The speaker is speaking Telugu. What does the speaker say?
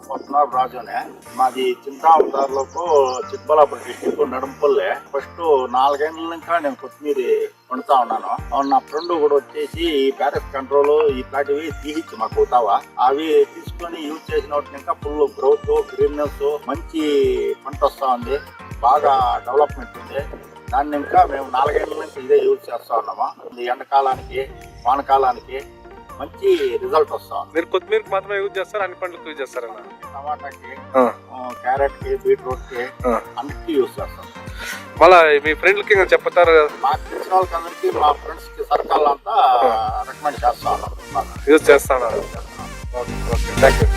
కొత్తనాడు రాజునే మాది చింతామణిలోపు చిక్కబల్లాపురం డిస్టిక్ నడుంపల్లె. ఫస్ట్ 4 ఏళ్ళ ఇంకా నేను కొత్తిమీర వండుతా ఉన్నాను. నా ఫ్రెండ్ కూడా వచ్చేసి ఈ ప్యారెస్ కంట్రోల్ ఇట్లాంటివి తీసి మాకు అవుతావా అవి తీసుకొని యూజ్ చేసిన వాటిని ఇంకా ఫుల్ గ్రోత్, గ్రీన్నెస్, మంచి పంట వస్తా ఉంది, బాగా డెవలప్మెంట్ ఉంది. దాన్ని ఇంకా మేము 4 ఏళ్ళ నుంచి ఇదే యూజ్ చేస్తా ఉన్నాము. ఎండాకాలానికి, వానకాలానికి మంచి రిజల్ట్ వస్తాం. మీరు కొత్తిమీర మాత్రమే యూజ్ చేస్తారు, అన్ని పంటలకు యూజ్ చేస్తారన్న? టమాటాకి, క్యారెట్ కి, బీట్రూట్ కి అన్నిటికీ యూజ్ చేస్తాం. మళ్ళా మీ ఫ్రెండ్లకి చెప్తారు? మాకు తెలిసిన వాళ్ళకి అందరికి, మా ఫ్రెండ్స్ కి సర్కాల్ అంతా రికమెండ్ చేస్తా ఉన్నాం, యూజ్ చేస్తా ఉన్నారు. Okay, thank you.